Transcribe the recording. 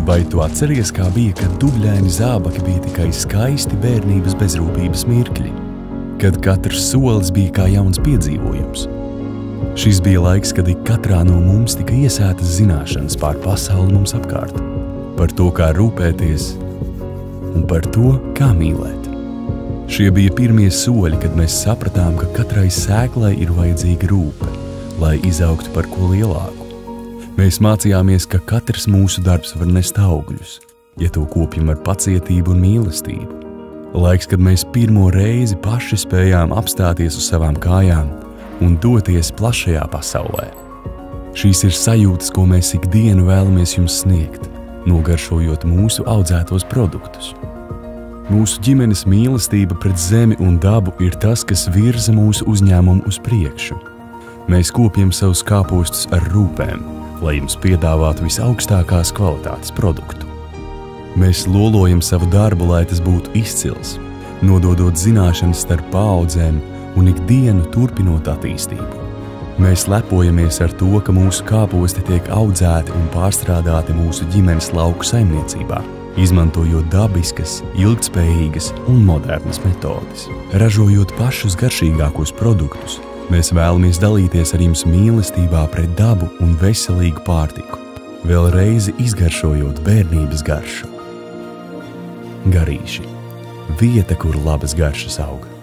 Vai tu atceries, kā bija, kad dubļaini zābaki bija tikai skaisti bērnības bezrūpības mirkļi, kad katrs solis bija kā jauns piedzīvojums? Šis bija laiks, kad ik katrā no mums tika iesētas zināšanas pār pasauli mums apkārt, par to, kā rūpēties un par to, kā mīlēt. Šie bija pirmie soļi, kad mēs sapratām, ka katrai sēklai ir vajadzīga rūpe, lai izaugtu par ko lielāku. Mēs mācījāmies, ka katrs mūsu darbs var nest augļus, ja to kopjam ar pacietību un mīlestību. Laiks, kad mēs pirmo reizi paši spējām apstāties uz savām kājām un doties plašajā pasaulē. Šīs ir sajūtas, ko mēs ikdienu vēlamies jums sniegt, nogaršojot mūsu audzētos produktus. Mūsu ģimenes mīlestība pret zemi un dabu ir tas, kas virza mūsu uzņēmumu uz priekšu. Mēs kopjam savus kāpostus ar rūpēm, lai jums piedāvātu visaugstākās kvalitātes produktu. Mēs lolojam savu darbu, lai tas būtu izcils, nododot zināšanas starp paaudzēm un ikdienu turpinot attīstību. Mēs lepojamies ar to, ka mūsu kāposti tiek audzēti un pārstrādāti mūsu ģimenes lauku saimniecībā, izmantojot dabiskas, ilgtspējīgas un modernas metodes. Ražojot pašus garšīgākos produktus, mēs vēlamies dalīties ar jums mīlestībā pret dabu un veselīgu pārtiku, vēl reizi izgaršojot bērnības garšu. Garīši – vieta, kur labas garšas auga.